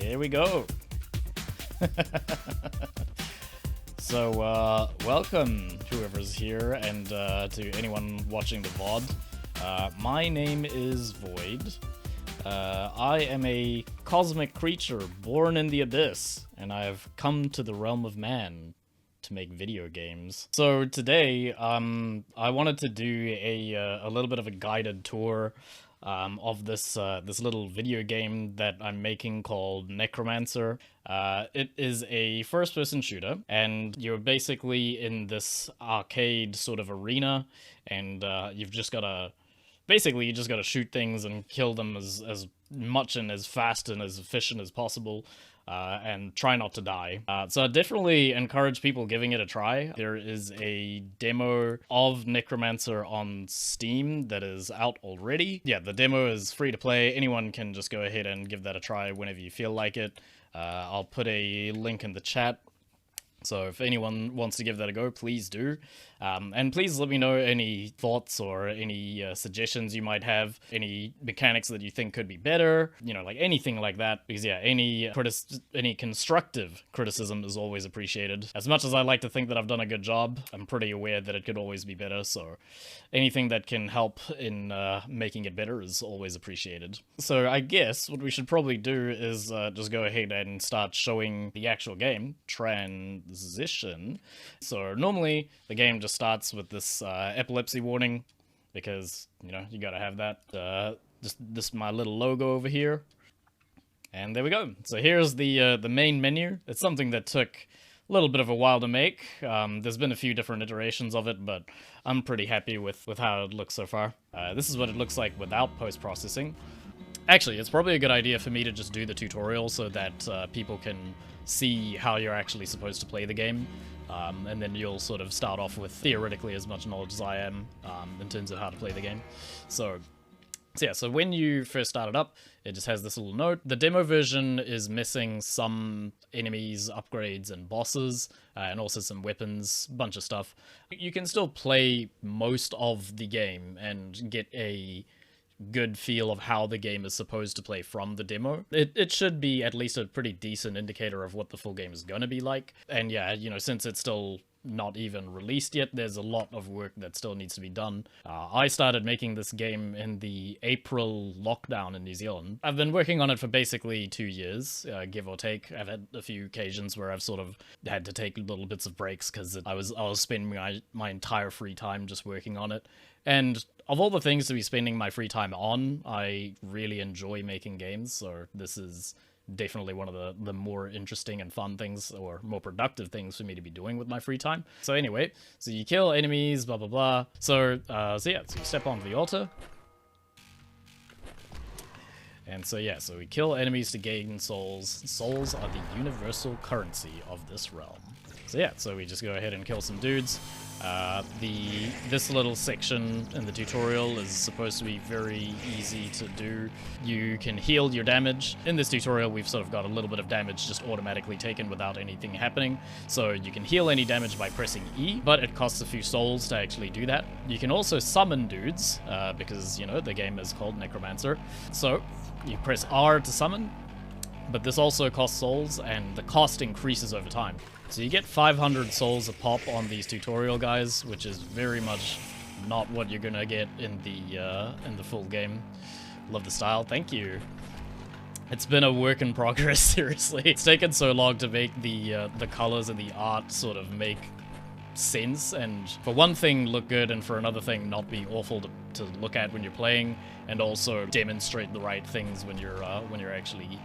Here we go. So, welcome whoever's here, and to anyone watching the VOD. My name is Void. I am a cosmic creature born in the abyss, and I have come to the realm of man to make video games. So today, I wanted to do a little bit of a guided tour of this little video game that I'm making called Necromancer. It is a first-person shooter, and you're basically in this arcade sort of arena, and you've just gotta... Basically, you just gotta shoot things and kill them as much and as fast and as efficient as possible, and try not to die. So I definitely encourage people giving it a try. There is a demo of Necromancer on Steam that is out already. Yeah, the demo is free to play. Anyone can just go ahead and give that a try whenever you feel like it. I'll put a link in the chat. So if anyone wants to give that a go, please do. And please let me know any thoughts or any suggestions you might have, any mechanics that you think could be better, you know, like anything like that. Because yeah, any constructive criticism is always appreciated. As much as I like to think that I've done a good job, I'm pretty aware that it could always be better. So anything that can help in making it better is always appreciated. So I guess what we should probably do is just go ahead and start showing the actual game, transition. So normally the game just starts with this epilepsy warning, because you know you gotta have that. Just this my little logo over here, and there we go. So here's the main menu. It's something that took a little bit of a while to make. There's been a few different iterations of it, but I'm pretty happy with how it looks so far. This is what it looks like without post-processing. Actually, it's probably a good idea for me to just do the tutorial so that people can see how you're actually supposed to play the game. And then you'll sort of start off with theoretically as much knowledge as I am in terms of how to play the game. So yeah, so when you first start it up, it just has this little note. The demo version is missing some enemies, upgrades, and bosses, and also some weapons, bunch of stuff. You can still play most of the game and get a good feel of how the game is supposed to play from the demo. It should be at least a pretty decent indicator of what the full game is gonna be like. And yeah, you know, since it's still not even released yet, there's a lot of work that still needs to be done. I started making this game in the April lockdown in New Zealand. I've been working on it for basically 2 years, give or take. I've had a few occasions where I've sort of had to take little bits of breaks because I was spending my entire free time just working on it. And of all the things to be spending my free time on, I really enjoy making games, so this is definitely one of the more interesting and fun things, or more productive things for me to be doing with my free time. So anyway, so you kill enemies, blah blah blah. So yeah, so you step onto the altar. And so yeah, so we kill enemies to gain souls. Souls are the universal currency of this realm. So yeah, so we just go ahead and kill some dudes. This little section in the tutorial is supposed to be very easy to do. You can heal your damage. In this tutorial, we've sort of got a little bit of damage just automatically taken without anything happening. So you can heal any damage by pressing E, but it costs a few souls to actually do that. You can also summon dudes, because, you know, the game is called Necromancer. So you press R to summon, but this also costs souls, and the cost increases over time. So you get 500 souls a pop on these tutorial guys, which is very much not what you're gonna get in the full game. Love the style, thank you. It's been a work in progress, seriously. It's taken so long to make the colors and the art sort of make sense, and for one thing look good, and for another thing not be awful to look at when you're playing, and also demonstrate the right things when you're actually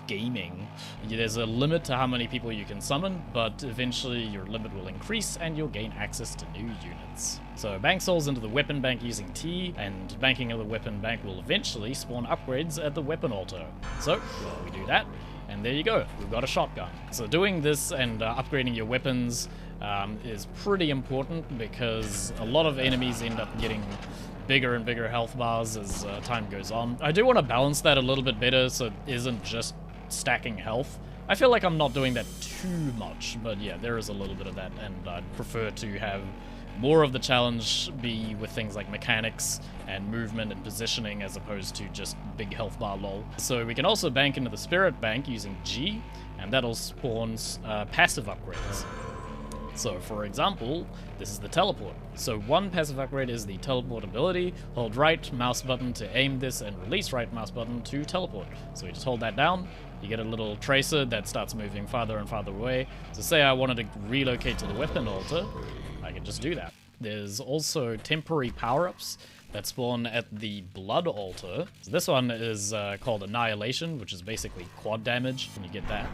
gaming. There's a limit to how many people you can summon, but eventually your limit will increase and you'll gain access to new units. So bank souls into the weapon bank using T, and banking of the weapon bank will eventually spawn upgrades at the weapon altar. So we do that, and there you go, we've got a shotgun. So doing this and upgrading your weapons is pretty important, because a lot of enemies end up getting bigger and bigger health bars as time goes on. I do want to balance that a little bit better so it isn't just stacking health. I feel like I'm not doing that too much, but yeah, there is a little bit of that, and I'd prefer to have more of the challenge be with things like mechanics and movement and positioning as opposed to just big health bar lol. So we can also bank into the Spirit Bank using G, and that'll spawn passive upgrades. So for example, this is the teleport. So one passive upgrade is the teleport ability. Hold right mouse button to aim this and release right mouse button to teleport. So we just hold that down, you get a little tracer that starts moving farther and farther away. So say I wanted to relocate to the weapon altar, I can just do that. There's also temporary power-ups that spawn at the blood altar. So this one is called Annihilation, which is basically quad damage, and you get that.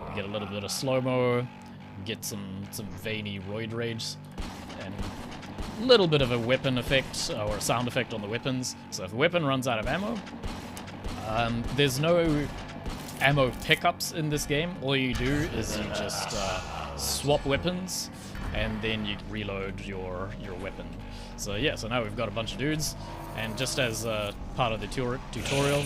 You get a little bit of slow-mo, get some veiny roid rage, and a little bit of a weapon effect, or a sound effect on the weapons. So if a weapon runs out of ammo, there's no ammo pickups in this game. All you do is you just swap weapons, and then you reload your weapon. So yeah, so now we've got a bunch of dudes, and just as part of the tutorial,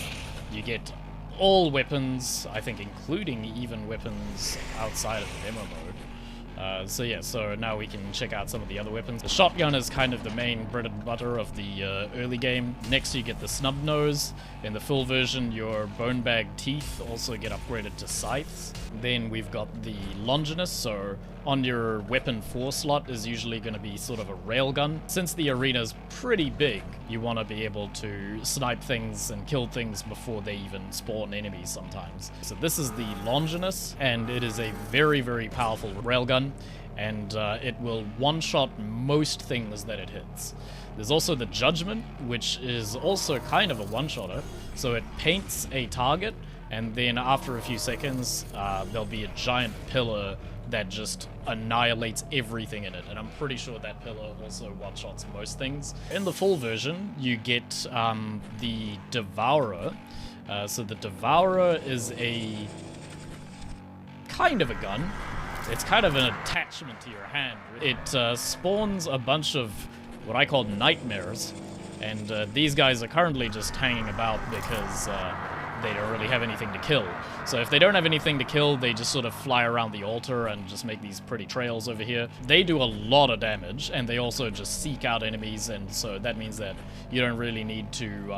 you get all weapons, I think including even weapons outside of the demo mode. So yeah, so now we can check out some of the other weapons. The shotgun is kind of the main bread and butter of the early game. Next you get the snub nose. In the full version, your bone bag teeth also get upgraded to scythes. Then we've got the Longinus, so on your weapon 4 slot is usually going to be sort of a railgun. Since the arena's pretty big, you want to be able to snipe things and kill things before they even spawn enemies sometimes. So this is the Longinus, and it is a very, very powerful railgun, and it will one-shot most things that it hits. There's also the Judgment, which is also kind of a one-shotter. So it paints a target, and then after a few seconds, there'll be a giant pillar that just annihilates everything in it, and I'm pretty sure that pillar also one-shots most things. In the full version, you get the Devourer. So the Devourer is a kind of a gun. It's kind of an attachment to your hand. It spawns a bunch of what I call nightmares, and these guys are currently just hanging about because they don't really have anything to kill. So if they don't have anything to kill, they just sort of fly around the altar and just make these pretty trails over here. They do a lot of damage, and they also just seek out enemies, and so that means that you don't really need to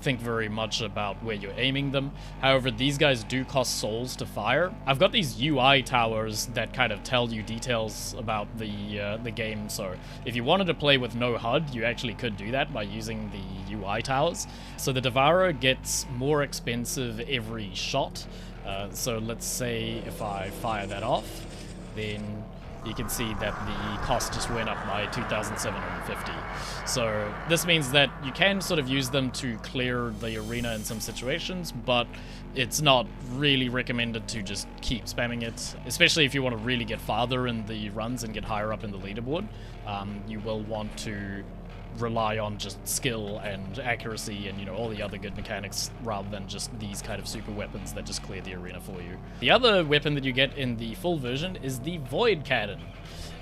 think very much about where you're aiming them. However, these guys do cost souls to fire. I've got these UI towers that kind of tell you details about the game, so if you wanted to play with no HUD, you actually could do that by using the UI towers. So the Devourer gets more expensive every shot. So let's say if I fire that off, then you can see that the cost just went up by 2,750. So this means that you can sort of use them to clear the arena in some situations, but it's not really recommended to just keep spamming it, especially if you want to really get farther in the runs and get higher up in the leaderboard. You will want to rely on just skill and accuracy and, you know, all the other good mechanics rather than just these kind of super weapons that just clear the arena for you. The other weapon that you get in the full version is the Void Cannon.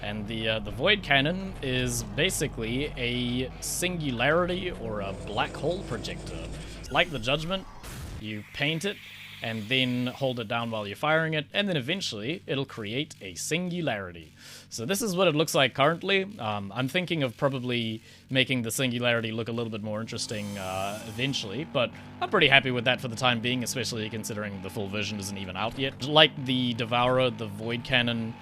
And the Void Cannon is basically a singularity or a black hole projector. It's like the Judgment, you paint it and then hold it down while you're firing it, and then eventually it'll create a singularity. So this is what it looks like currently. I'm thinking of probably making the singularity look a little bit more interesting eventually, but I'm pretty happy with that for the time being, especially considering the full version isn't even out yet. Like the Devourer, the Void Cannon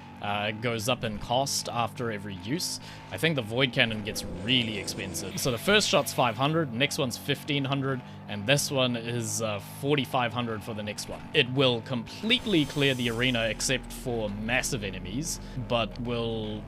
goes up in cost after every use. I think the Void Cannon gets really expensive. So the first shot's 500, next one's 1500, and this one is 4500 for the next one. It will completely clear the arena except for massive enemies, but will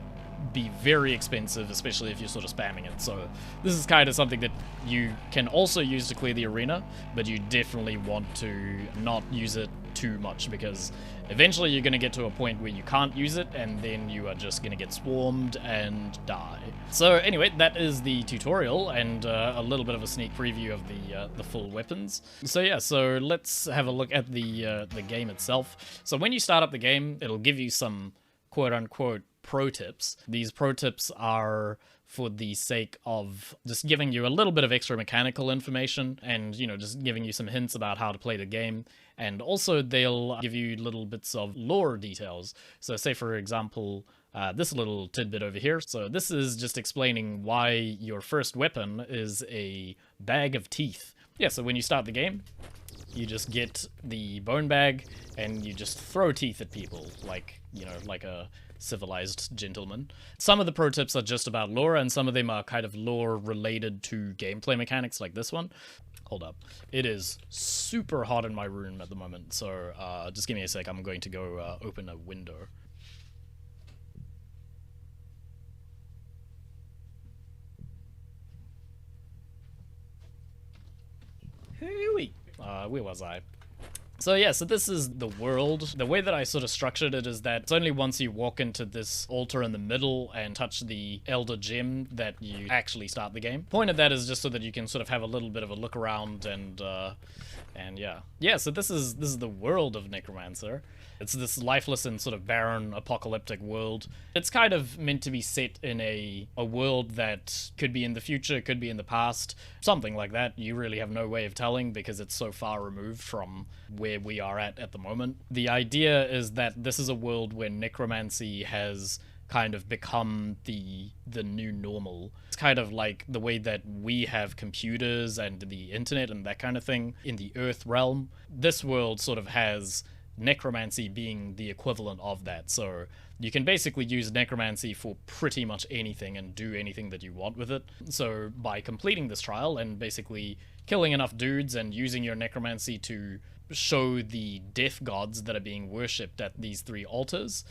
be very expensive, especially if you're sort of spamming it. So this is kind of something that you can also use to clear the arena, but you definitely want to not use it too much, because eventually you're going to get to a point where you can't use it, and then you are just going to get swarmed and die. So anyway, that is the tutorial and a little bit of a sneak preview of the full weapons. So yeah, so let's have a look at the game itself. So when you start up the game, it'll give you some quote-unquote pro tips. These pro tips are for the sake of just giving you a little bit of extra mechanical information and, just giving you some hints about how to play the game. And also they'll give you little bits of lore details. So say, for example, this little tidbit over here. So this is just explaining why your first weapon is a bag of teeth. Yeah, so when you start the game, you just get the bone bag and you just throw teeth at people like, like a civilized gentleman. Some of the pro tips are just about lore, and some of them are kind of lore related to gameplay mechanics, like this one. Hold up. It is super hot in my room at the moment, so just give me a sec. I'm going to go open a window. Hooey! Where was I? So yeah, so this is the world. The way that I sort of structured it is that it's only once you walk into this altar in the middle and touch the Elder Gem that you actually start the game. Point of that is just so that you can sort of have a little bit of a look around and yeah. Yeah, so this is the world of Necromancer. It's this lifeless and sort of barren apocalyptic world. It's kind of meant to be set in a world that could be in the future, could be in the past, something like that. You really have no way of telling because it's so far removed from where we are at the moment. The idea is that this is a world where necromancy has kind of become the new normal. It's kind of like the way that we have computers and the internet and that kind of thing in the Earth realm. This world sort of has necromancy being the equivalent of that. So you can basically use necromancy for pretty much anything and do anything that you want with it. So by completing this trial and basically killing enough dudes and using your necromancy to show the death gods that are being worshipped at these 3 altars,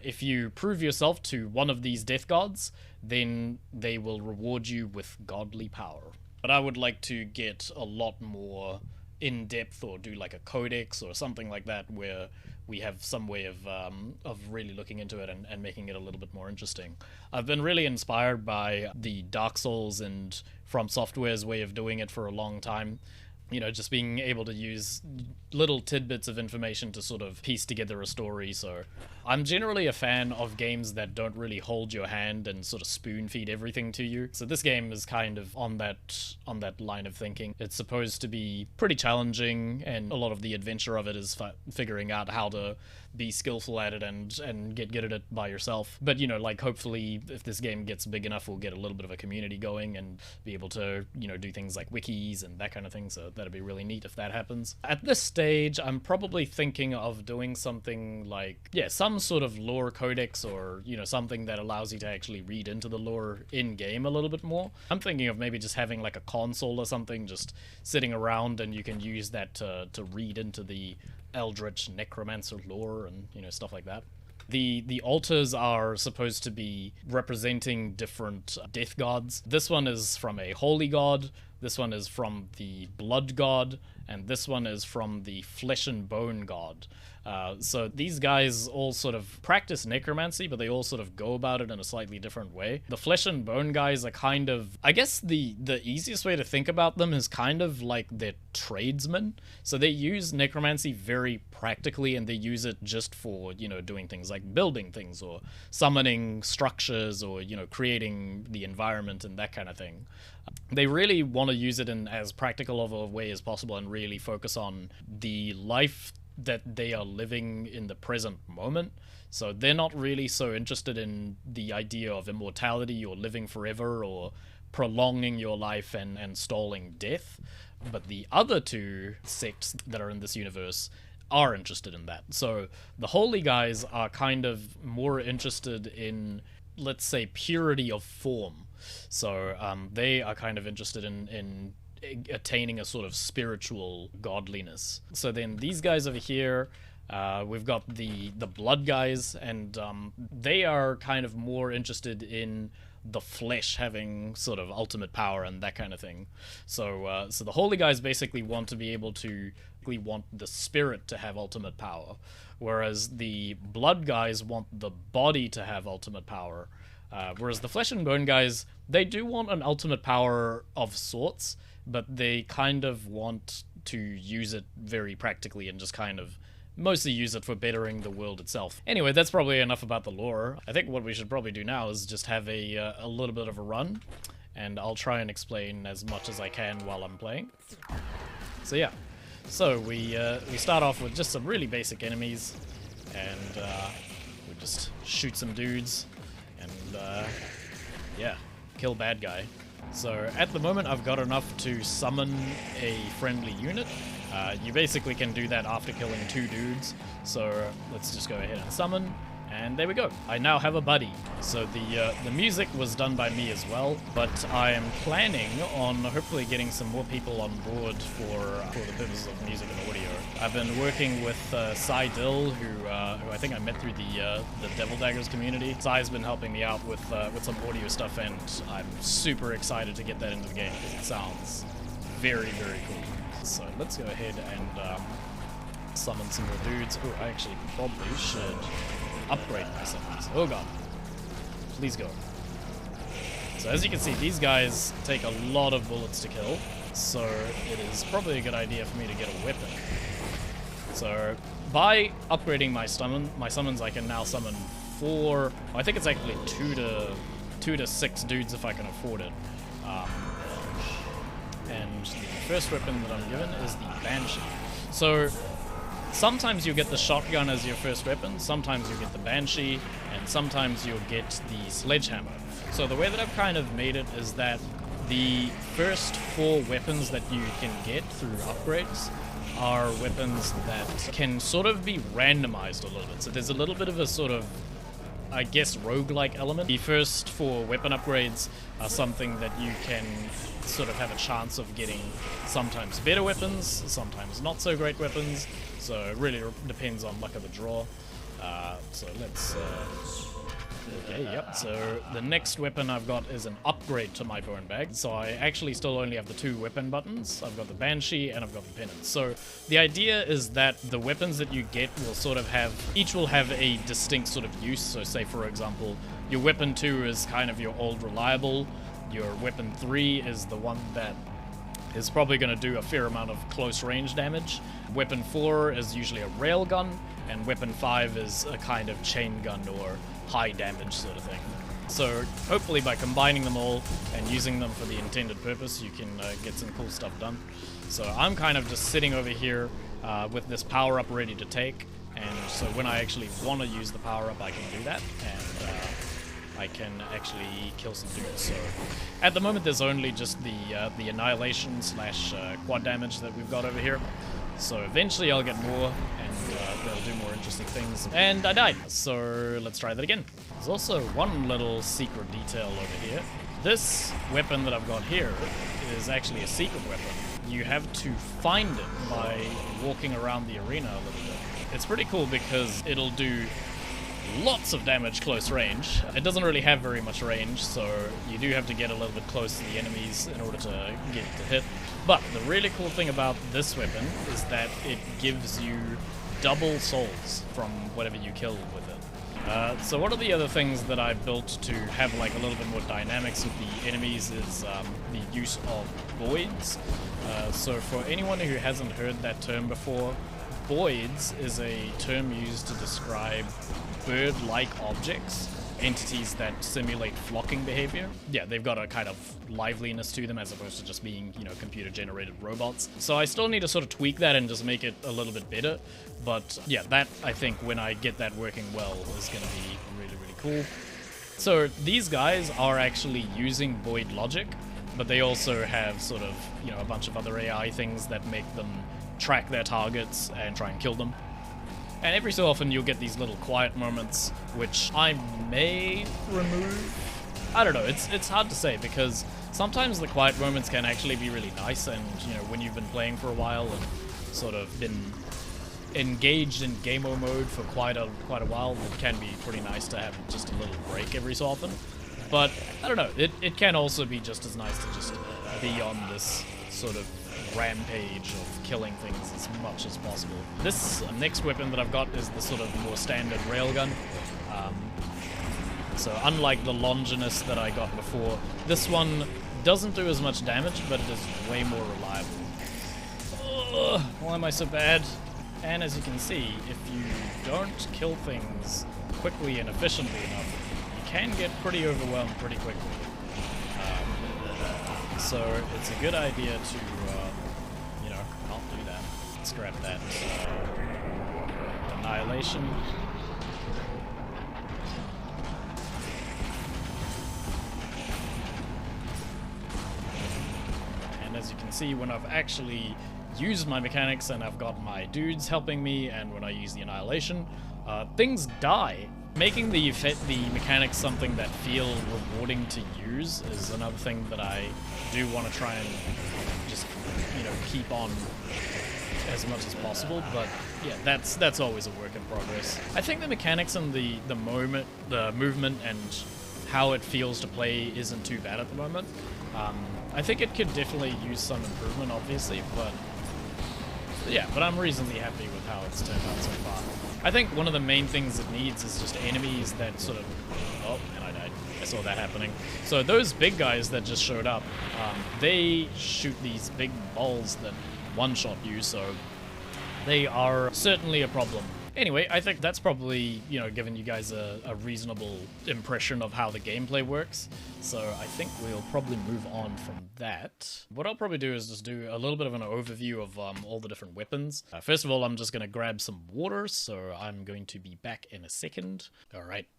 if you prove yourself to one of these death gods, then they will reward you with godly power. But I would like to get a lot more in-depth or do like a codex or something like that where we have some way of really looking into it and making it a little bit more interesting. I've been really inspired by the Dark Souls and From Software's way of doing it for a long time. Just being able to use little tidbits of information to sort of piece together a story. So I'm generally a fan of games that don't really hold your hand and sort of spoon feed everything to you. So this game is kind of on that line of thinking. It's supposed to be pretty challenging, and a lot of the adventure of it is figuring out how to be skillful at it and get good at it by yourself. But like hopefully if this game gets big enough, we'll get a little bit of a community going and be able to do things like wikis and that kind of thing. So that'd be really neat if that happens. At this stage, I'm probably thinking of doing something like, some sort of lore codex or something that allows you to actually read into the lore in game a little bit more. I'm thinking of maybe just having like a console or something just sitting around, and you can use that to read into the Eldritch Necromancer lore and stuff like that. The altars are supposed to be representing different death gods. This one is from a holy god, this one is from the blood god, and this one is from the flesh and bone god. So these guys all sort of practice necromancy, but they all sort of go about it in a slightly different way. The flesh and bone guys are kind of, I guess the easiest way to think about them is kind of like they're tradesmen. So they use necromancy very practically, and they use it just for, doing things like building things or summoning structures or, creating the environment and that kind of thing. They really want to use it in as practical of a way as possible and really focus on the life that they are living in the present moment. So they're not really so interested in the idea of immortality or living forever or prolonging your life and stalling death. But the other 2 sects that are in this universe are interested in that. So the holy guys are kind of more interested in, let's say, purity of form. So they are kind of interested in attaining a sort of spiritual godliness. So then these guys over here, we've got the blood guys, and they are kind of more interested in the flesh having sort of ultimate power and that kind of thing. So the holy guys basically want to be able to want the spirit to have ultimate power, whereas the blood guys want the body to have ultimate power. Whereas the flesh and bone guys, they do want an ultimate power of sorts, but they kind of want to use it very practically and just kind of mostly use it for bettering the world itself. Anyway, that's probably enough about the lore. I think what we should probably do now is just have a little bit of a run, and I'll try and explain as much as I can while I'm playing. So yeah, so we start off with just some really basic enemies, and we just shoot some dudes, and yeah, kill bad guy. So at the moment I've got enough to summon a friendly unit. You basically can do that after killing 2 dudes, so let's just go ahead and summon, and there we go. I now have a buddy. So the music was done by me as well, but I am planning on hopefully getting some more people on board for the purposes of music and audio. I've been working with Cy Dill, who I think I met through the Devil Daggers community. Cy's been helping me out with some audio stuff, and I'm super excited to get that into the game because it sounds very, very cool. So let's go ahead and summon some more dudes. Oh, I actually probably should upgrade my summons. Oh god. Please go. So as you can see, these guys take a lot of bullets to kill, so it is probably a good idea for me to get a weapon. So by upgrading my summons, I can now summon 4, I think it's actually 2 to 6 dudes if I can afford it. And the first weapon that I'm given is the Banshee. So sometimes you get the shotgun as your first weapon, sometimes you get the Banshee, and sometimes you'll get the sledgehammer. So the way that I've kind of made it is that the first 4 weapons that you can get through upgrades are weapons that can sort of be randomized a little bit. So there's a little bit of a sort of, I guess, roguelike element. The first 4 weapon upgrades are something that you can sort of have a chance of getting sometimes better weapons, sometimes not so great weapons, so it really depends on luck of the draw. So let's okay, yep. So the next weapon I've got is an upgrade to my bone bag. So I actually still only have the 2 weapon buttons. I've got the Banshee and I've got the Penance. So the idea is that the weapons that you get will sort of have, each will have a distinct sort of use. So say for example, your weapon 2 is kind of your old reliable. Your weapon 3 is the one that is probably going to do a fair amount of close range damage. Weapon 4 is usually a railgun, and weapon 5 is a kind of chain gun or high damage sort of thing. So hopefully by combining them all and using them for the intended purpose, you can get some cool stuff done. So I'm kind of just sitting over here with this power up ready to take, and so when I actually want to use the power up, I can do that, and I can actually kill some dudes. So at the moment there's only just the annihilation slash quad damage that we've got over here. So eventually I'll get more, and they'll do more interesting things. And I died, so let's try that again. There's also one little secret detail over here. This weapon that I've got here is actually a secret weapon. You have to find it by walking around the arena a little bit. It's pretty cool because it'll do lots of damage close range. It doesn't really have very much range, so you do have to get a little bit close to the enemies in order to get to hit. But the really cool thing about this weapon is that it gives you double souls from whatever you kill with it. So one of the other things that I built to have like a little bit more dynamics with the enemies is the use of voids. So for anyone who hasn't heard that term before, voids is a term used to describe bird-like objects, entities that simulate flocking behavior. Yeah, they've got a kind of liveliness to them as opposed to just being, you know, computer-generated robots. So I still need to sort of tweak that and just make it a little bit better. But yeah, that, I think, when I get that working well, is going to be really, really cool. So these guys are actually using void logic, but they also have sort of, you know, a bunch of other AI things that make them track their targets and try and kill them. And every so often you'll get these little quiet moments, which I may remove. I don't know, it's hard to say, because sometimes the quiet moments can actually be really nice, and, you know, when you've been playing for a while and sort of been engaged in game-o mode for quite a while, it can be pretty nice to have just a little break every so often. But, I don't know, it can also be just as nice to just be on this sort of rampage of killing things as much as possible. This next weapon that I've got is the sort of more standard railgun. So unlike the Longinus that I got before, this one doesn't do as much damage, but it is way more reliable. Ugh, why am I so bad? And as you can see, if you don't kill things quickly and efficiently enough, you can get pretty overwhelmed pretty quickly. So it's a good idea to, you know, not do that. Scrap that annihilation. And as you can see, when I've actually used my mechanics and I've got my dudes helping me, and when I use the annihilation, things die. Making the mechanics something that feel rewarding to use is another thing that I do want to try and just, you know, keep on as much as possible. But yeah, that's always a work in progress. I think the mechanics and the movement and how it feels to play isn't too bad at the moment. I think it could definitely use some improvement, obviously, but yeah, but I'm reasonably happy with how it's turned out so far. I think one of the main things it needs is just enemies that sort of... Oh, and I died. I saw that happening. So those big guys that just showed up, they shoot these big balls that one-shot you, so they are certainly a problem. Anyway, I think that's probably, you know, given you guys a reasonable impression of how the gameplay works. So I think we'll probably move on from that. What I'll probably do is just do a little bit of an overview of all the different weapons. First of all, I'm just going to grab some water, so I'm going to be back in a second. Alright.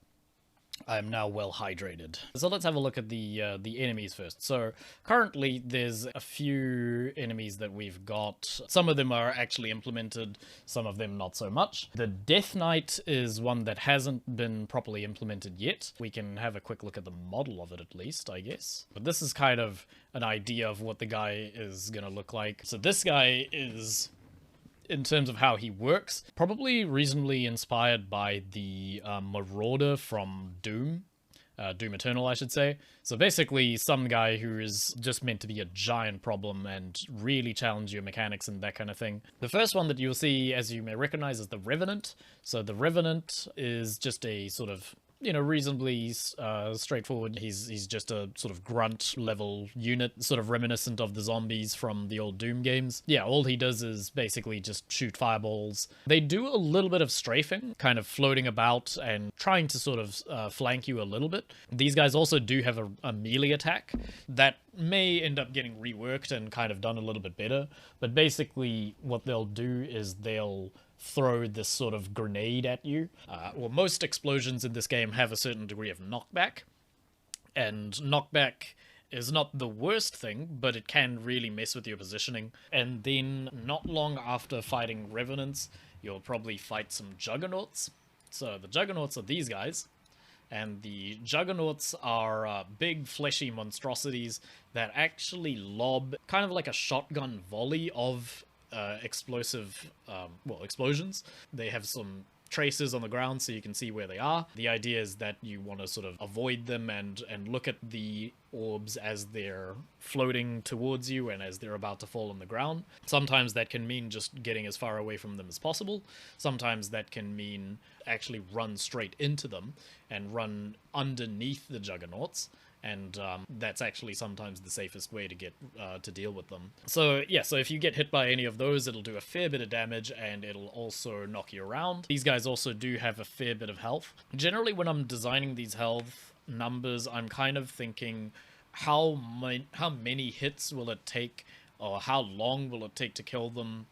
I'm now well hydrated. So let's have a look at the enemies first. So currently there's a few enemies that we've got. Some of them are actually implemented, some of them not so much. The Death Knight is one that hasn't been properly implemented yet. We can have a quick look at the model of it at least, I guess. But this is kind of an idea of what the guy is gonna look like. So this guy is, in terms of how he works, probably reasonably inspired by the Marauder from Doom. Doom Eternal, I should say. So basically, some guy who is just meant to be a giant problem and really challenge your mechanics and that kind of thing. The first one that you'll see, as you may recognize, is the Revenant. So the Revenant is just a sort of, you know, reasonably straightforward. He's just a sort of grunt level unit, sort of reminiscent of the zombies from the old Doom games. Yeah, all he does is basically just shoot fireballs. They do a little bit of strafing, kind of floating about and trying to sort of flank you a little bit. These guys also do have a melee attack that may end up getting reworked and kind of done a little bit better. But basically what they'll do is they'll throw this sort of grenade at you. Well, most explosions in this game have a certain degree of knockback, and knockback is not the worst thing, but it can really mess with your positioning. And then not long after fighting Revenants, you'll probably fight some Juggernauts. So the Juggernauts are these guys, and the Juggernauts are big fleshy monstrosities that actually lob kind of like a shotgun volley of explosive, explosions. They have some traces on the ground so you can see where they are. The idea is that you want to sort of avoid them and look at the orbs as they're floating towards you and as they're about to fall on the ground. Sometimes that can mean just getting as far away from them as possible. Sometimes that can mean actually run straight into them and run underneath the Juggernauts. And that's actually sometimes the safest way to get to deal with them. So yeah, so if you get hit by any of those, it'll do a fair bit of damage and it'll also knock you around. These guys also do have a fair bit of health. Generally, when I'm designing these health numbers, I'm kind of thinking how many hits will it take, or how long will it take to kill them,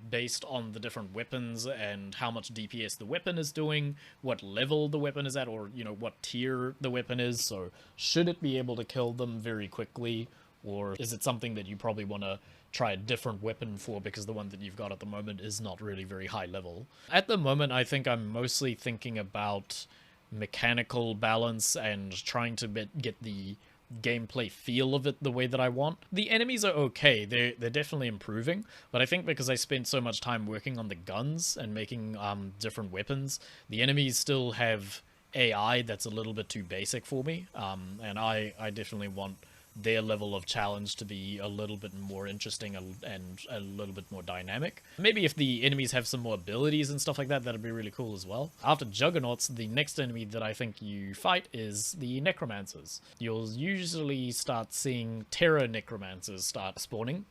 based on the different weapons and how much DPS the weapon is doing, what level the weapon is at, or, you know, what tier the weapon is. So should it be able to kill them very quickly, or is it something that you probably want to try a different weapon for because the one that you've got at the moment is not really very high level? At the moment, I think I'm mostly thinking about mechanical balance and trying to get the gameplay feel of it the way that I want. The enemies are okay, they're definitely improving, but I think because I spent so much time working on the guns and making different weapons, the enemies still have AI that's a little bit too basic for me, and I definitely want their level of challenge to be a little bit more interesting and a little bit more dynamic. Maybe if the enemies have some more abilities and stuff like that, that'd be really cool as well. After Juggernauts, the next enemy that I think you fight is the Necromancers. You'll usually start seeing Terror Necromancers start spawning.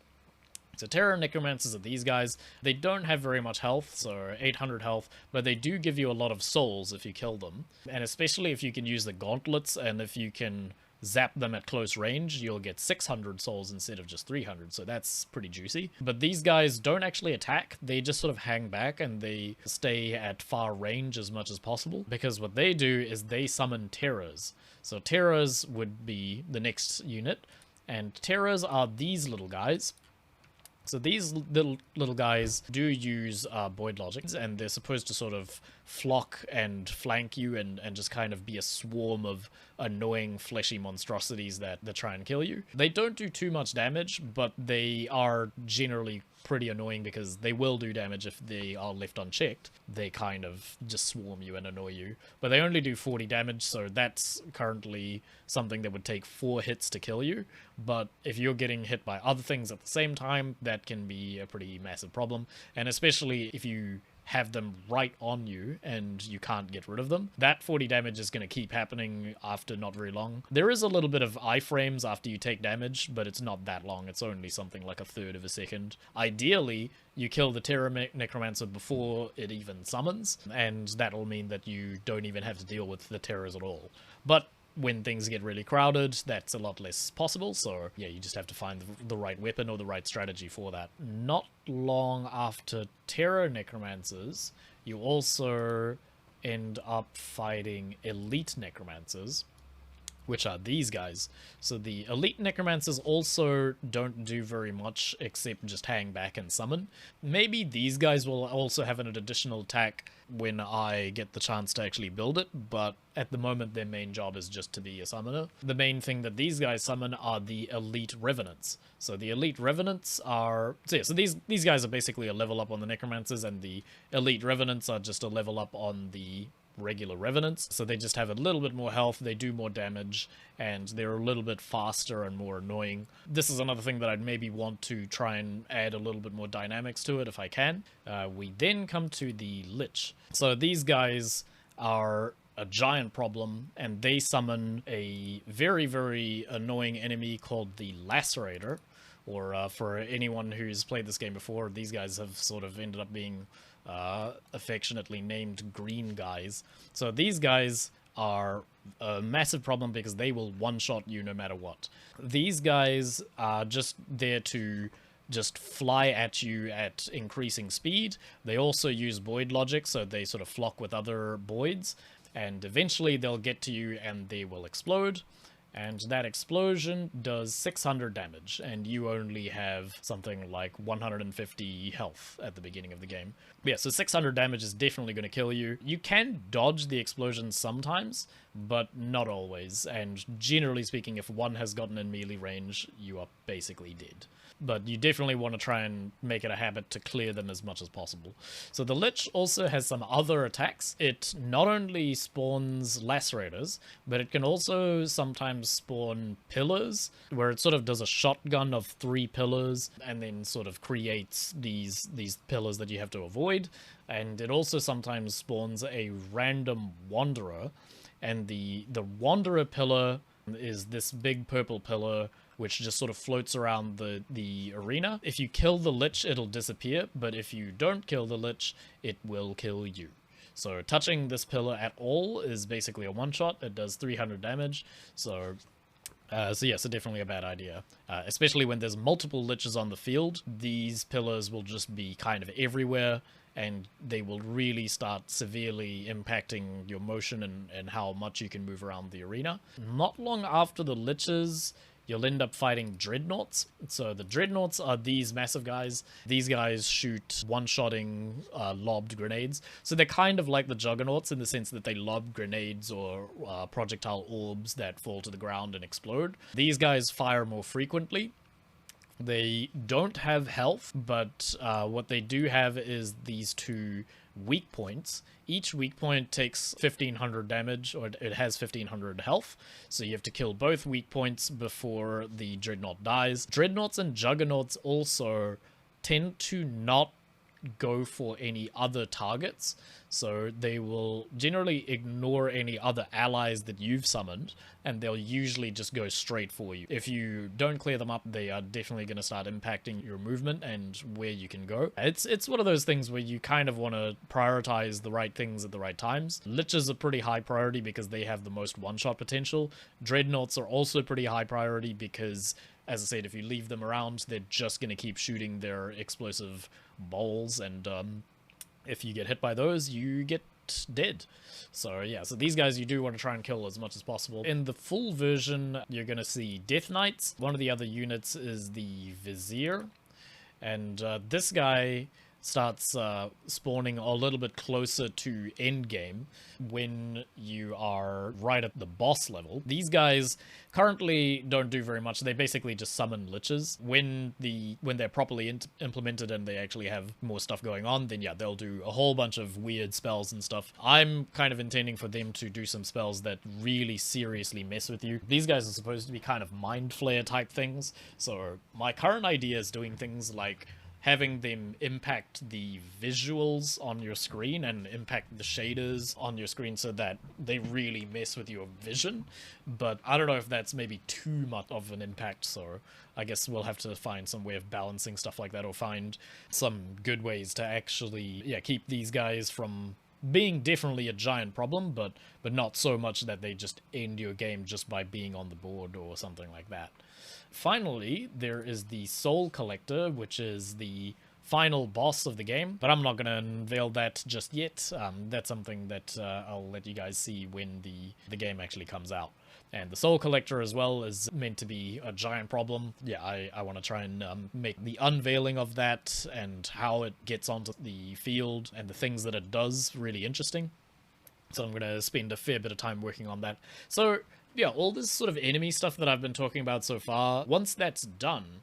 So Terror Necromancers are these guys. They don't have very much health, so 800 health, but they do give you a lot of souls if you kill them. And especially if you can use the gauntlets, and if you can zap them at close range, you'll get 600 souls instead of just 300, so that's pretty juicy. But these guys don't actually attack, they just sort of hang back and they stay at far range as much as possible, because what they do is they summon terrors. So terrors would be the next unit, and terrors are these little guys. So these little guys do use Void Logic, and they're supposed to sort of flock and flank you and just kind of be a swarm of annoying fleshy monstrosities that try and kill you. They don't do too much damage, but they are generally pretty annoying because they will do damage if they are left unchecked. They kind of just swarm you and annoy you. But they only do 40 damage, so that's currently something that would take 4 hits to kill you. But if you're getting hit by other things at the same time, that can be a pretty massive problem. And especially if you have them right on you and you can't get rid of them, that 40 damage is going to keep happening after not very long. There is a little bit of iframes after you take damage, but it's not that long. It's only something like a third of a second. Ideally, you kill the Terror Necromancer before it even summons, and that'll mean that you don't even have to deal with the terrors at all. But when things get really crowded, that's a lot less possible, so yeah, you just have to find the right weapon or the right strategy for that. Not long after Terror Necromancers, you also end up fighting Elite Necromancers, which are these guys. So the Elite Necromancers also don't do very much except just hang back and summon. Maybe these guys will also have an additional attack when I get the chance to actually build it, but at the moment their main job is just to be a summoner. The main thing that these guys summon are the Elite Revenants. So the Elite Revenants are... So these guys are basically a level up on the Necromancers, and the Elite Revenants are just a level up on the regular Revenants. So they just have a little bit more health, they do more damage, and they're a little bit faster and more annoying. This is another thing that I'd maybe want to try and add a little bit more dynamics to it if I can. We then come to the Lich. So these guys are a giant problem, and they summon a very, very annoying enemy called the Lacerator. Or for anyone who's played this game before, these guys have sort of ended up being affectionately named green guys. So these guys are a massive problem because they will one-shot you no matter what. These guys are just there to just fly at you at increasing speed. They also use Void Logic, so they sort of flock with other Voids, and eventually they'll get to you and they will explode. And that explosion does 600 damage, and you only have something like 150 health at the beginning of the game. Yeah, so 600 damage is definitely going to kill you. You can dodge the explosions sometimes, but not always, and generally speaking, if one has gotten in melee range, you are basically dead. But you definitely want to try and make it a habit to clear them as much as possible. So the Lich also has some other attacks. It not only spawns Lacerators, but it can also sometimes spawn pillars, where it sort of does a shotgun of 3 pillars, and then sort of creates these pillars that you have to avoid. And it also sometimes spawns a random Wanderer, and the Wanderer pillar is this big purple pillar which just sort of floats around the arena. If you kill the Lich, it'll disappear, but if you don't kill the Lich, it will kill you. So touching this pillar at all is basically a one-shot. It does 300 damage, so yeah, so definitely a bad idea. Especially when there's multiple Liches on the field, these pillars will just be kind of everywhere, and they will really start severely impacting your motion and how much you can move around the arena. Not long after the Liches, you'll end up fighting Dreadnoughts. So the Dreadnoughts are these massive guys. These guys shoot one-shotting lobbed grenades. So they're kind of like the Juggernauts in the sense that they lob grenades or projectile orbs that fall to the ground and explode. These guys fire more frequently. They don't have health, but what they do have is these 2 weak points. Each weak point takes 1500 damage, or it has 1500 health, so you have to kill both weak points before the Dreadnought dies. Dreadnoughts and Juggernauts also tend to not go for any other targets. So they will generally ignore any other allies that you've summoned, and they'll usually just go straight for you. If you don't clear them up, they are definitely going to start impacting your movement and where you can go. It's one of those things where you kind of want to prioritize the right things at the right times. Liches are pretty high priority because they have the most one-shot potential. Dreadnoughts are also pretty high priority because, as I said, if you leave them around, they're just going to keep shooting their explosive balls, and if you get hit by those, you get dead. So yeah, so these guys you do want to try and kill as much as possible. In the full version, you're going to see Death Knights. One of the other units is the Vizier, and this guy starts spawning a little bit closer to endgame when you are right at the boss level. These guys currently don't do very much. They basically just summon liches. When they're properly implemented and they actually have more stuff going on, then yeah, they'll do a whole bunch of weird spells and stuff. I'm kind of intending for them to do some spells that really seriously mess with you. These guys are supposed to be kind of mind flare type things, so my current idea is doing things like having them impact the visuals on your screen and impact the shaders on your screen so that they really mess with your vision. But I don't know if that's maybe too much of an impact, so I guess we'll have to find some way of balancing stuff like that, or find some good ways to actually, yeah, keep these guys from being definitely a giant problem, but not so much that they just end your game just by being on the board or something like that. Finally, there is the Soul Collector, which is the final boss of the game, but I'm not going to unveil that just yet. That's something that I'll let you guys see when the game actually comes out. And the Soul Collector as well is meant to be a giant problem. Yeah, I want to try and make the unveiling of that and how it gets onto the field and the things that it does really interesting. So I'm going to spend a fair bit of time working on that. So yeah, all this sort of enemy stuff that I've been talking about so far, once that's done,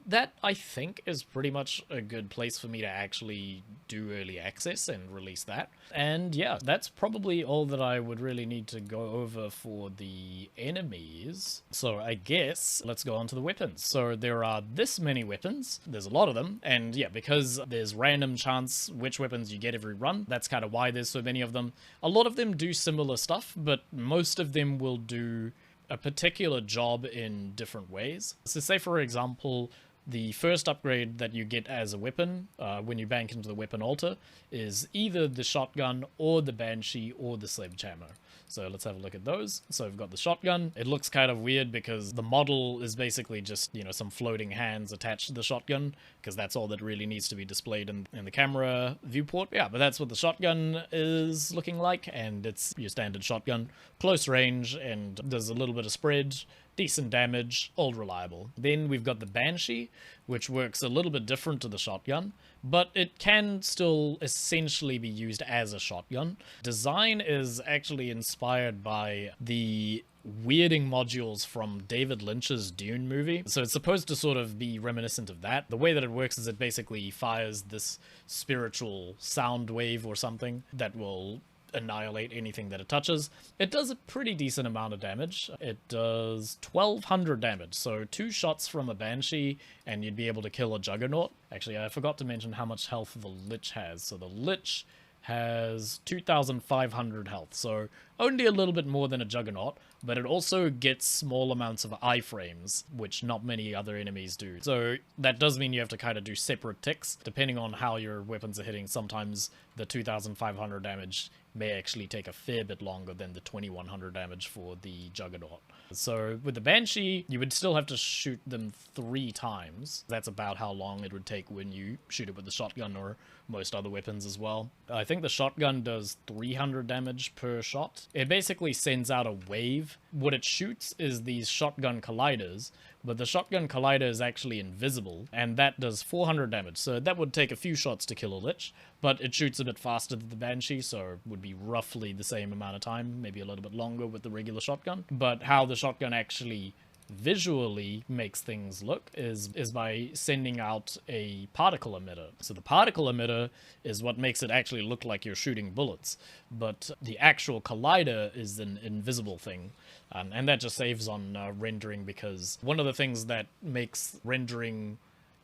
that, I think, is pretty much a good place for me to actually do early access and release that. And yeah, that's probably all that I would really need to go over for the enemies. So I guess let's go on to the weapons. So there are this many weapons. There's a lot of them. And yeah, because there's random chance which weapons you get every run, that's kind of why there's so many of them. A lot of them do similar stuff, but most of them will do a particular job in different ways. So say, for example, the first upgrade that you get as a weapon when you bank into the weapon altar is either the shotgun or the banshee or the sledgehammer. So let's have a look at those. So we've got the shotgun. It looks kind of weird because the model is basically just, you know, some floating hands attached to the shotgun, because that's all that really needs to be displayed in the camera viewport. Yeah, but that's what the shotgun is looking like, and it's your standard shotgun. Close range, and there's a little bit of spread, decent damage, all reliable. Then we've got the Banshee, which works a little bit different to the shotgun, but it can still essentially be used as a shotgun. Design is actually inspired by the weirding modules from David Lynch's Dune movie. So it's supposed to sort of be reminiscent of that. The way that it works is it basically fires this spiritual sound wave or something that will annihilate anything that it touches. It does a pretty decent amount of damage. It does 1200 damage, so 2 shots from a Banshee and you'd be able to kill a Juggernaut. Actually, I forgot to mention how much health the Lich has. So the Lich has 2500 health, so only a little bit more than a Juggernaut, but it also gets small amounts of iframes, which not many other enemies do. So that does mean you have to kind of do separate ticks. Depending on how your weapons are hitting, sometimes the 2500 damage may actually take a fair bit longer than the 2100 damage for the Juggernaut. So with the Banshee, you would still have to shoot them 3 times. That's about how long it would take when you shoot it with the shotgun or most other weapons as well. I think the shotgun does 300 damage per shot. It basically sends out a wave. What it shoots is these shotgun colliders, but the shotgun collider is actually invisible, and that does 400 damage. So that would take a few shots to kill a Lich, but it shoots a bit faster than the Banshee, so it would be roughly the same amount of time, maybe a little bit longer with the regular shotgun. But how the shotgun actually visually makes things look is by sending out a particle emitter. So the particle emitter is what makes it actually look like you're shooting bullets, but the actual collider is an invisible thing, and that just saves on rendering, because one of the things that makes rendering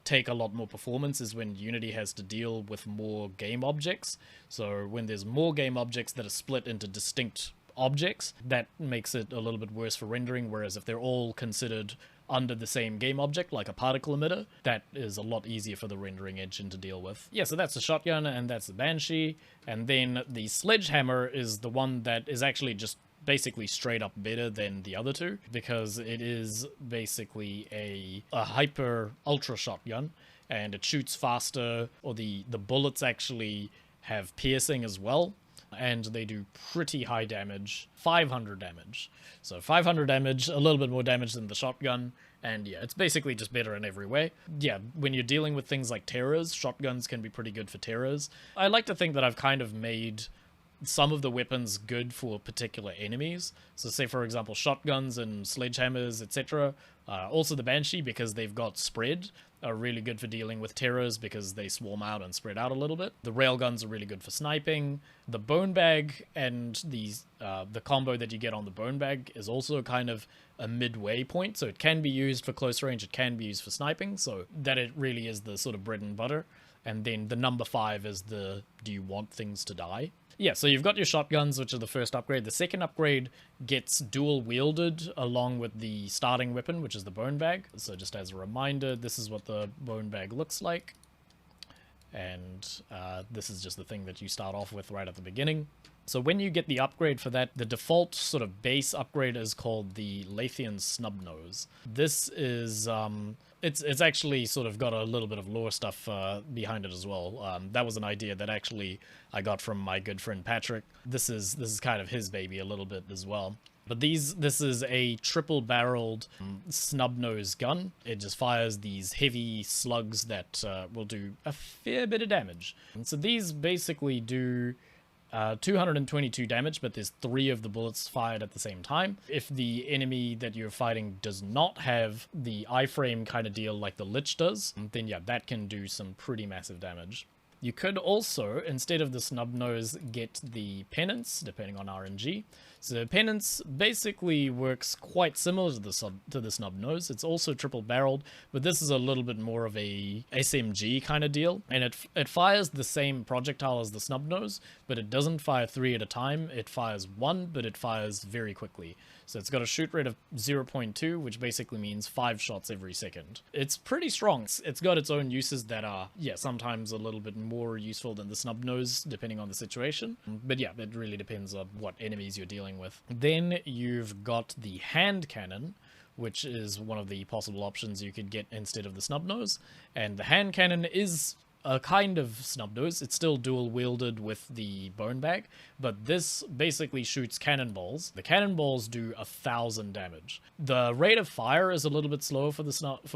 take a lot more performance is when Unity has to deal with more game objects. So when there's more game objects that are split into distinct objects, that makes it a little bit worse for rendering, whereas if they're all considered under the same game object, like a particle emitter, that is a lot easier for the rendering engine to deal with. Yeah, so that's the shotgun, and that's the Banshee, and then the sledgehammer is the one that is actually just basically straight up better than the other two, because it is basically a hyper ultra shotgun, and it shoots faster, or the bullets actually have piercing as well, and they do pretty high damage, 500 damage. So 500 damage, a little bit more damage than the shotgun, and yeah, it's basically just better in every way. Yeah, when you're dealing with things like terrors, shotguns can be pretty good for terrors. I like to think that I've kind of made some of the weapons good for particular enemies. So say, for example, shotguns and sledgehammers, etc. Also the Banshee, because they've got spread, are really good for dealing with terrors because they swarm out and spread out a little bit. The railguns are really good for sniping. The bone bag and the combo that you get on the bone bag is also kind of a midway point, so it can be used for close range, it can be used for sniping, so that it really is the sort of bread and butter. And then the number 5 is the do you want things to die? Yeah, so you've got your shotguns, which are the first upgrade. The second upgrade gets dual wielded along with the starting weapon, which is the bone bag. So just as a reminder, this is what the bone bag looks like. And this is just the thing that you start off with right at the beginning. So when you get the upgrade for that, the default sort of base upgrade is called the Lathian Snubnose. This is, it's actually sort of got a little bit of lore stuff behind it as well. That was an idea that actually I got from my good friend Patrick. This is kind of his baby a little bit as well. But this is a triple-barreled snub-nose gun. It just fires these heavy slugs that will do a fair bit of damage. And so these basically do 222 damage, but there's 3 of the bullets fired at the same time. If the enemy that you're fighting does not have the iframe kind of deal like the Lich does, then yeah, that can do some pretty massive damage. You could also, instead of the snub nose, get the penance, depending on RNG. So penance basically works quite similar to the snub nose. It's also triple barreled, but this is a little bit more of a SMG kind of deal. And it fires the same projectile as the snub nose, but it doesn't fire 3 at a time. It fires 1, but it fires very quickly. So it's got a shoot rate of 0.2, which basically means 5 shots every second. It's pretty strong. It's got its own uses that are, yeah, sometimes a little bit more useful than the snub nose, depending on the situation. But yeah, it really depends on what enemies you're dealing with. Then you've got the hand cannon, which is one of the possible options you could get instead of the snub nose. And the hand cannon is a kind of snub nose. It's still dual wielded with the bone bag, but this basically shoots cannonballs. The cannonballs do 1,000 damage. The rate of fire is a little bit slower for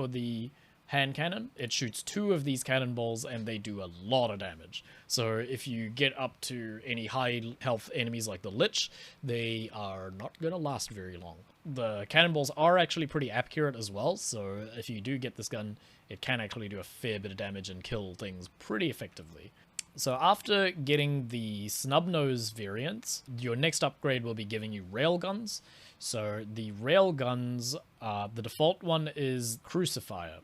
the hand cannon. It shoots 2 of these cannonballs and they do a lot of damage. So if you get up to any high health enemies like the Lich, they are not going to last very long. The cannonballs are actually pretty accurate as well, so if you do get this gun, it can actually do a fair bit of damage and kill things pretty effectively. So after getting the snub-nose variants, your next upgrade will be giving you railguns. So the railguns, the default one is Crucifier.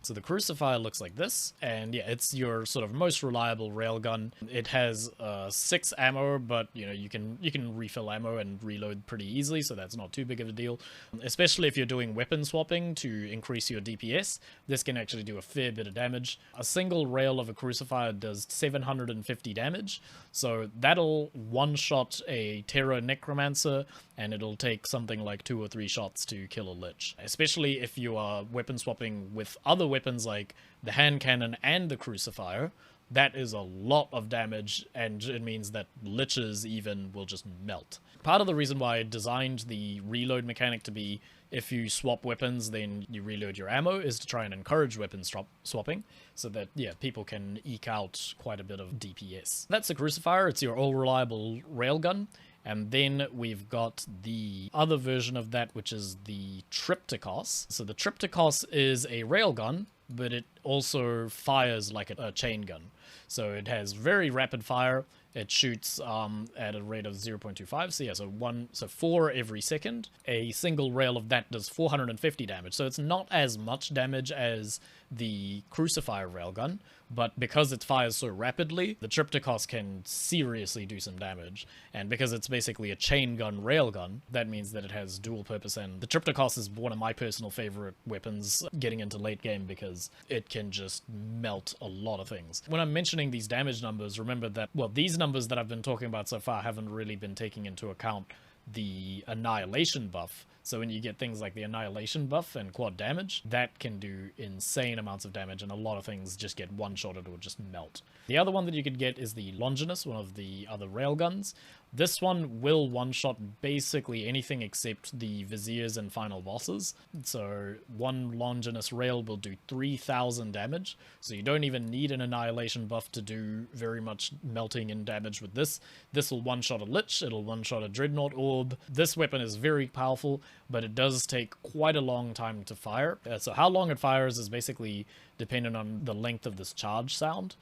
So the Crucifier looks like this, and yeah, it's your sort of most reliable railgun. It has 6 ammo, but you know, you can refill ammo and reload pretty easily, so that's not too big of a deal. Especially if you're doing weapon swapping to increase your DPS, this can actually do a fair bit of damage. A single rail of a Crucifier does 750 damage, so that'll one-shot a Terror Necromancer, and it'll take something like 2 or 3 shots to kill a Lich. Especially if you are weapon swapping with other weapons like the hand cannon and the Crucifier, that is a lot of damage, and it means that Liches even will just melt. Part of the reason why I designed the reload mechanic to be if you swap weapons, then you reload your ammo, is to try and encourage weapon swapping, so that, yeah, people can eke out quite a bit of DPS. That's the Crucifier. It's your all-reliable railgun. And then we've got the other version of that, which is the Triptychos. So the Triptychos is a railgun, but it also fires like a chain gun. So it has very rapid fire. It shoots at a rate of 0.25. So yeah, so 4 every second. A single rail of that does 450 damage. So it's not as much damage as the Crucifier railgun, but because it fires so rapidly, the Triptychos can seriously do some damage. And because it's basically a chain gun railgun, that means that it has dual purpose, and the Triptychos is one of my personal favorite weapons getting into late game because it can just melt a lot of things. When I'm mentioning these damage numbers, remember that, well, these numbers that I've been talking about so far haven't really been taking into account the Annihilation buff. So when you get things like the Annihilation buff and quad damage, that can do insane amounts of damage, and a lot of things just get one-shotted or just melt. The other one that you could get is the Longinus, one of the other railguns. This one will one-shot basically anything except the Viziers and final bosses. So one Longinus rail will do 3,000 damage, so you don't even need an Annihilation buff to do very much melting and damage with this. This will one-shot a Lich, it'll one-shot a Dreadnought Orb. This weapon is very powerful, but it does take quite a long time to fire. So how long it fires is basically dependent on the length of this charge sound.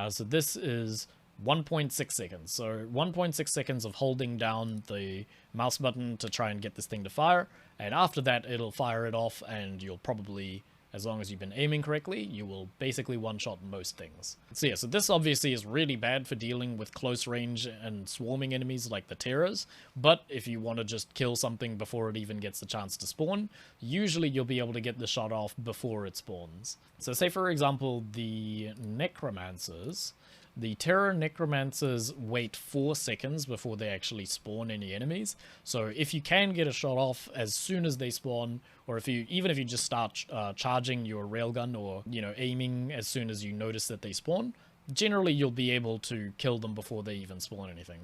So this is 1.6 seconds. So 1.6 seconds of holding down the mouse button to try and get this thing to fire, and after that it'll fire it off, and you'll probably, as long as you've been aiming correctly, you will basically one-shot most things. So yeah, so this obviously is really bad for dealing with close range and swarming enemies like the Terrors, but if you want to just kill something before it even gets the chance to spawn, usually you'll be able to get the shot off before it spawns. So say for example the Necromancers. The Terror Necromancers wait 4 seconds before they actually spawn any enemies. So if you can get a shot off as soon as they spawn, or even if you just start charging your railgun, or aiming as soon as you notice that they spawn, generally you'll be able to kill them before they even spawn anything.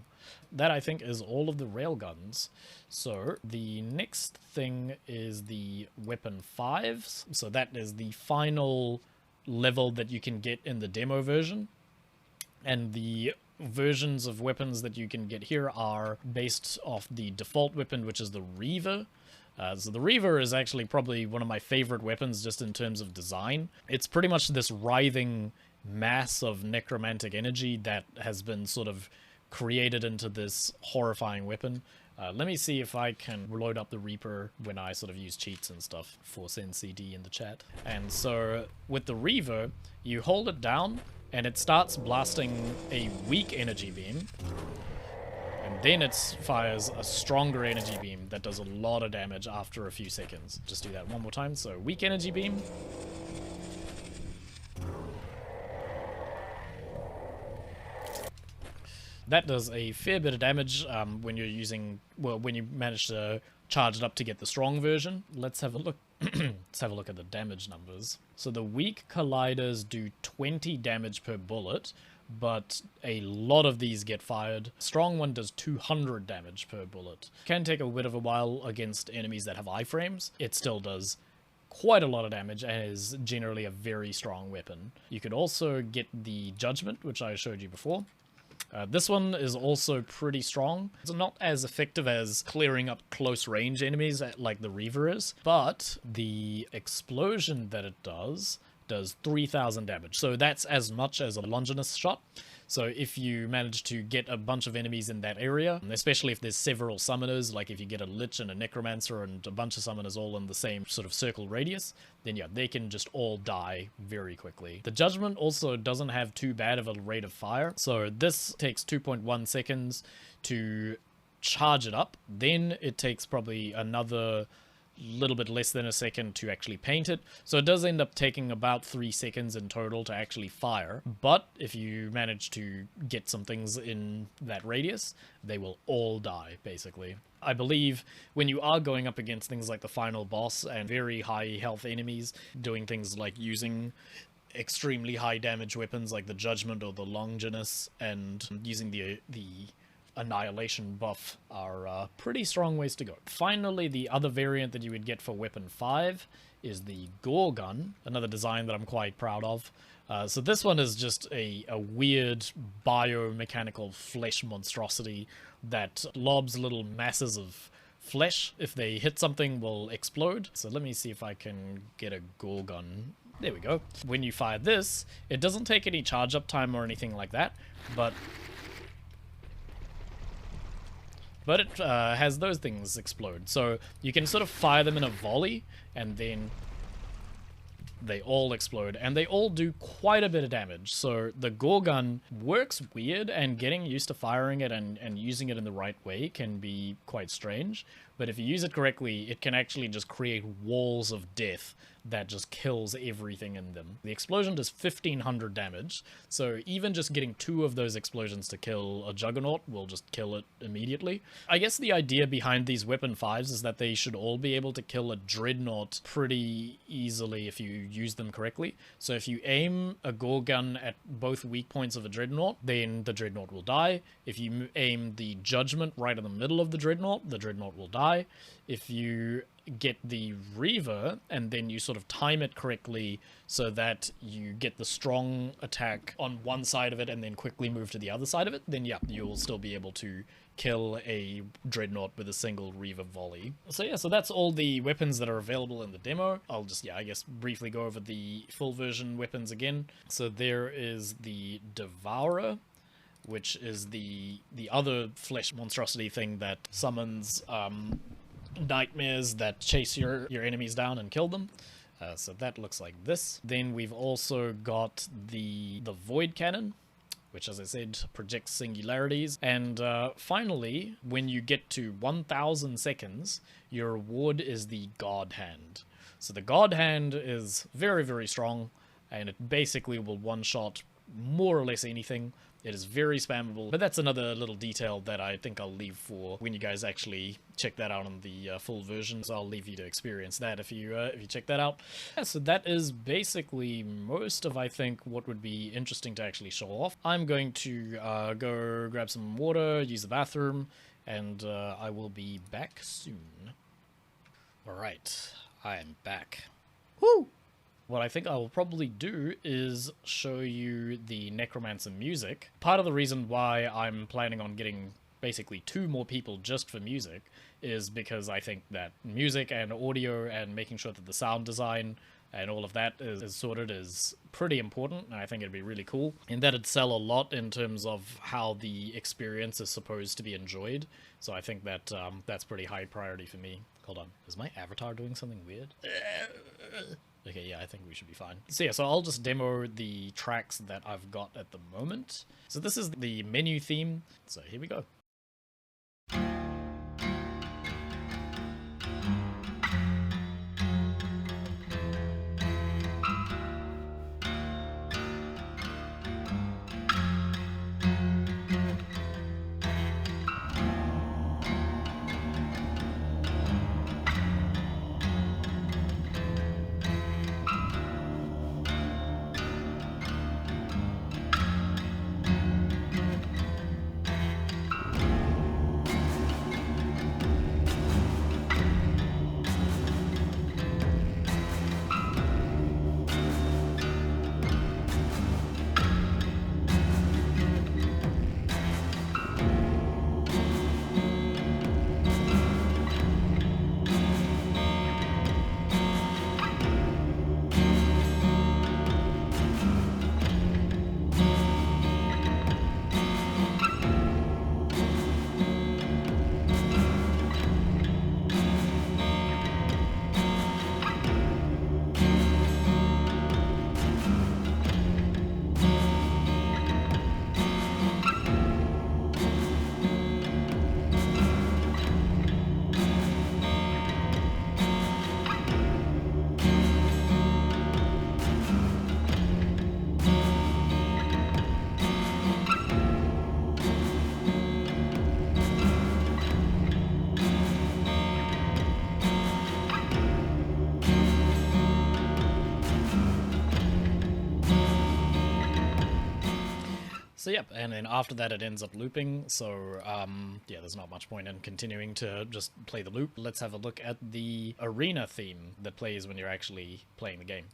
That, I think, is all of the railguns. So the next thing is the Weapon 5s. So that is the final level that you can get in the demo version. And the versions of weapons that you can get here are based off the default weapon, which is the Reaver. So the Reaver is actually probably one of my favorite weapons just in terms of design. It's pretty much this writhing mass of necromantic energy that has been sort of created into this horrifying weapon. Let me see if I can load up the Reaper when I sort of use cheats and stuff. Force NCD in the chat. And so with the Reaver, you hold it down, and it starts blasting a weak energy beam, and then it fires a stronger energy beam that does a lot of damage after a few seconds. Just do that one more time. So weak energy beam. That does a fair bit of damage when you're using, well, when you manage to charge it up to get the strong version. Let's have a look. Let's have a look at the damage numbers. So the weak colliders do 20 damage per bullet, but a lot of these get fired. Strong one does 200 damage per bullet. Can take a bit of a while against enemies that have iframes. It still does quite a lot of damage and is generally a very strong weapon. You could also get the Judgment, which I showed you before. This one is also pretty strong. It's not as effective as clearing up close range enemies like the Reaver is, but the explosion that it does 3,000 damage. So that's as much as a Longinus shot. So if you manage to get a bunch of enemies in that area, especially if there's several summoners, like if you get a Lich and a Necromancer and a bunch of summoners all in the same sort of circle radius, then yeah, they can just all die very quickly. The Judgment also doesn't have too bad of a rate of fire. So this takes 2.1 seconds to charge it up. Then it takes probably another little bit less than a second to actually paint it. So it does end up taking about 3 seconds in total to actually fire. But if you manage to get some things in that radius, they will all die, basically. I believe when you are going up against things like the final boss and very high health enemies, doing things like using extremely high damage weapons like the Judgment or the Longinus and using the Annihilation buff are pretty strong ways to go. Finally, the other variant that you would get for Weapon 5 is the Gore Gun, another design that I'm quite proud of. So this one is just a weird biomechanical flesh monstrosity that lobs little masses of flesh. If they hit something, will explode. So let me see if I can get a Gore Gun There we go. When you fire this, it doesn't take any charge up time or anything like that, but it has those things explode. So you can sort of fire them in a volley, and then they all explode, and they all do quite a bit of damage. So the gore gun works weird, and getting used to firing it and using it in the right way can be quite strange. But if you use it correctly, it can actually just create walls of death that just kills everything in them. The explosion does 1500 damage, so even just getting 2 of those explosions to kill a Juggernaut will just kill it immediately. I guess the idea behind these weapon 5s is that they should all be able to kill a Dreadnought pretty easily if you use them correctly. So if you aim a gore gun at both weak points of a Dreadnought, then the Dreadnought will die. If you aim the Judgment right in the middle of the Dreadnought will die. If you get the Reaver and then you sort of time it correctly so that you get the strong attack on one side of it and then quickly move to the other side of it, then yeah, you'll still be able to kill a Dreadnought with a single Reaver volley. So yeah, so that's all the weapons that are available in the demo. I'll just, yeah, I guess briefly go over the full version weapons again. So there is the Devourer, which is the other flesh monstrosity thing that summons nightmares that chase your enemies down and kill them. So that looks like this. Then we've also got the Void Cannon, which, as I said, projects singularities. And finally, when you get to 1000 seconds, your reward is the God Hand. So the God Hand is very, very strong, and it basically will one-shot more or less anything. It is very spammable, but that's another little detail that I think I'll leave for when you guys actually check that out on the full version. So I'll leave you to experience that if you check that out. Yeah, so that is basically most of, I think, what would be interesting to actually show off. I'm going to go grab some water, use the bathroom, and I will be back soon. Alright, I am back. Woo! What I think I will probably do is show you the Necromancer music. Part of the reason why I'm planning on getting basically 2 more people just for music is because I think that music and audio and making sure that the sound design and all of that is sorted is pretty important, and I think it'd be really cool. And that'd sell a lot in terms of how the experience is supposed to be enjoyed. So I think that that's pretty high priority for me. Hold on, is my avatar doing something weird? Okay, yeah, I think we should be fine. So yeah, so I'll just demo the tracks that I've got at the moment. So this is the menu theme, so here we go. So yep, and then after that it ends up looping, so yeah, there's not much point in continuing to just play the loop. Let's have a look at the arena theme that plays when you're actually playing the game.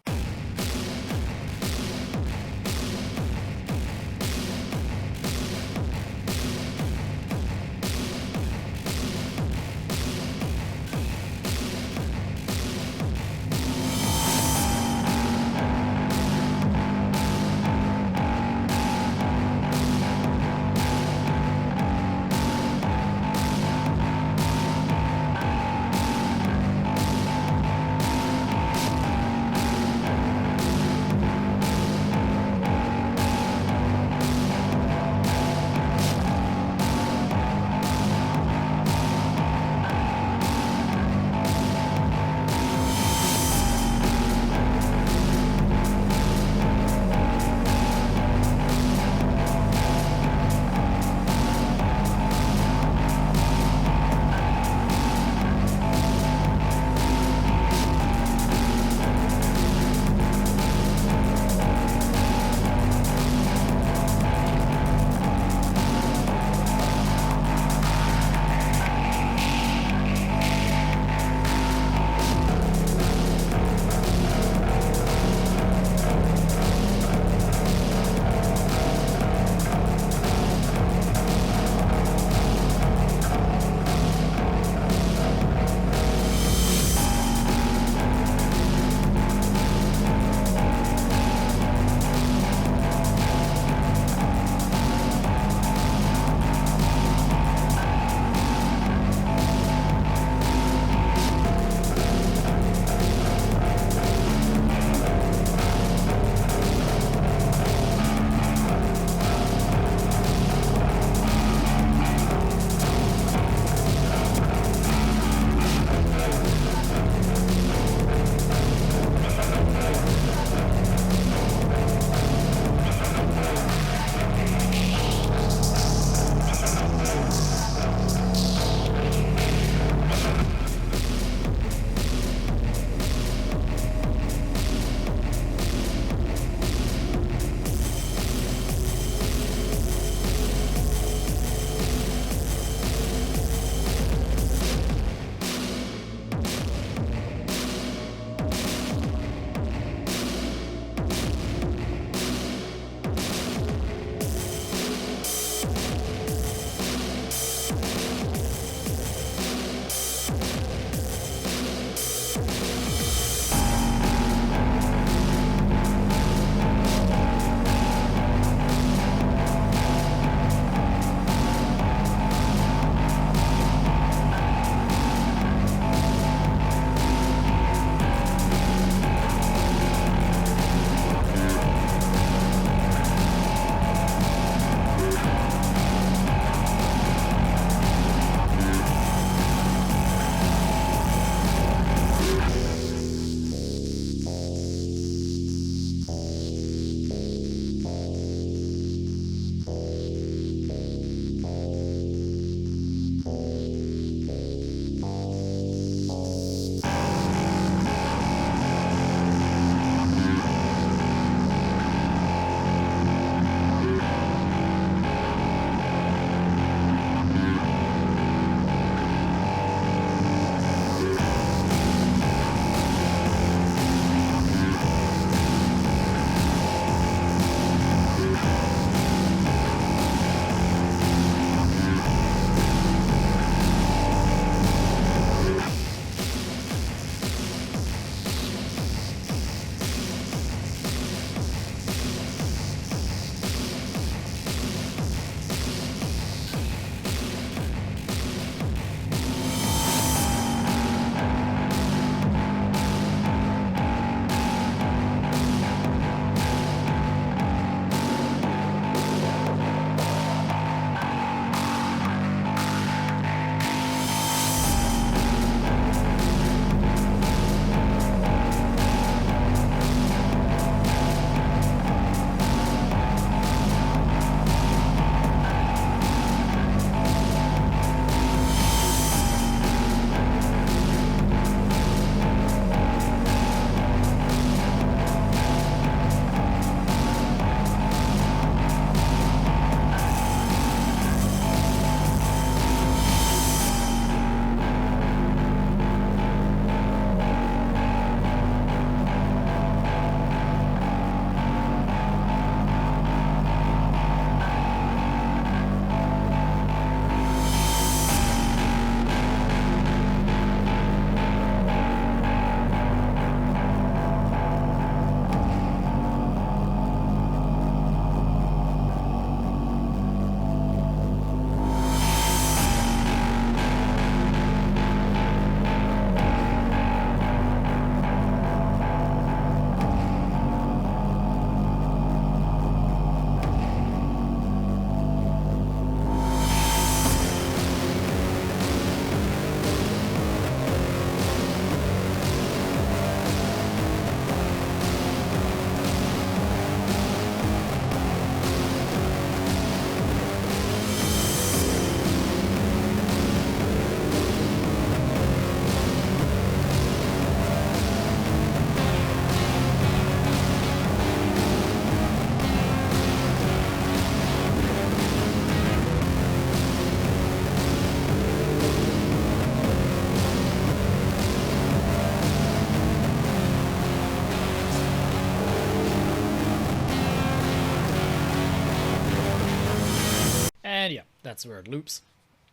That's where it loops.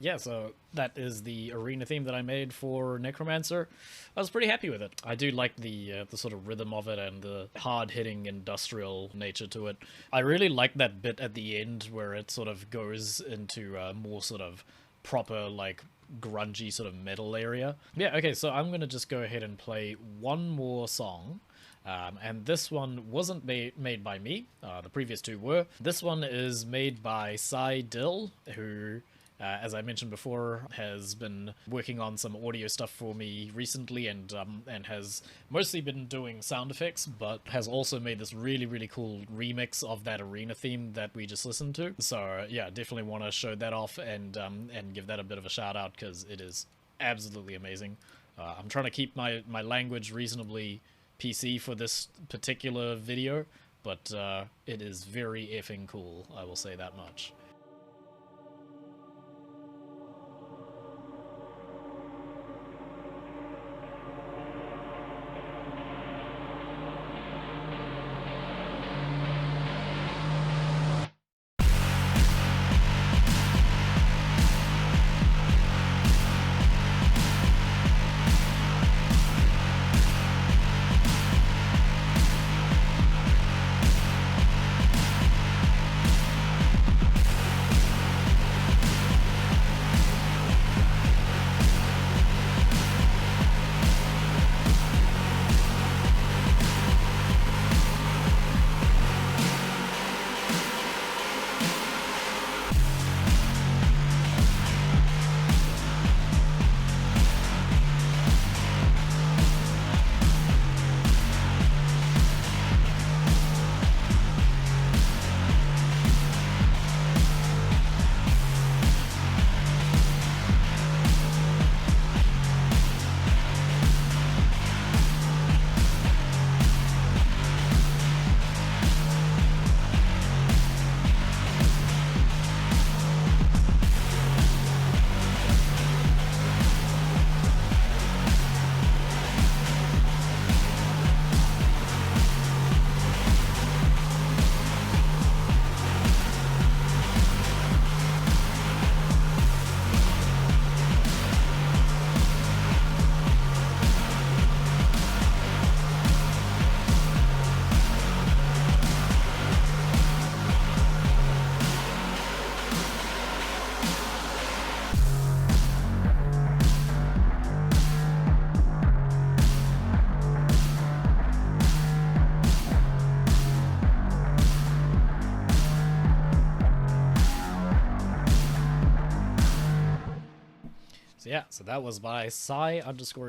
Yeah, so that is the arena theme that I made for Necromancer. I was pretty happy with it. I do like the sort of rhythm of it and the hard-hitting industrial nature to it. I really like that bit at the end where it sort of goes into a more sort of proper, like, grungy sort of metal area. Yeah, okay, so I'm going to just go ahead and play one more song. And this one wasn't made by me. The previous two were. This one is made by Dill, who, as I mentioned before, has been working on some audio stuff for me recently, and has mostly been doing sound effects, but has also made this really, really cool remix of that arena theme that we just listened to. So yeah, definitely want to show that off and give that a bit of a shout out because it is absolutely amazing. I'm trying to keep my language reasonably PC for this particular video, but it is very effing cool, I will say that much. So yeah, so that was by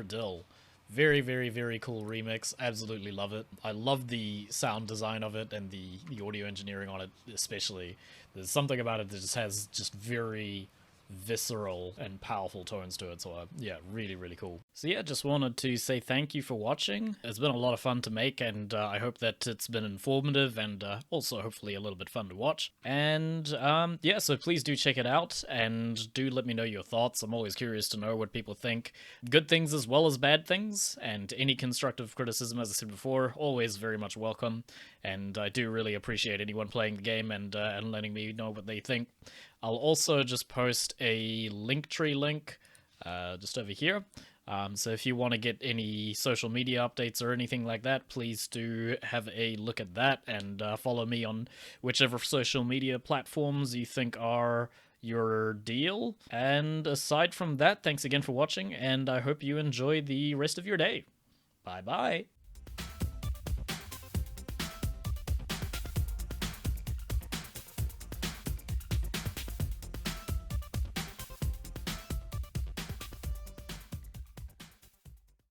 Dill. Very, very, very cool remix. Absolutely love it. I love the sound design of it and the audio engineering on it especially. There's something about it that just has just very visceral and powerful tones to it, so yeah, really, really cool. So yeah, just wanted to say thank you for watching. It's been a lot of fun to make, and I hope that it's been informative and also hopefully a little bit fun to watch. And yeah, so please do check it out and do let me know your thoughts. I'm always curious to know what people think. Good things as well as bad things, and any constructive criticism, as I said before, always very much welcome. And I do really appreciate anyone playing the game and letting me know what they think. I'll also just post a Linktree link just over here. So if you want to get any social media updates or anything like that, please do have a look at that and follow me on whichever social media platforms you think are your deal. And aside from that, thanks again for watching, and I hope you enjoy the rest of your day. Bye-bye.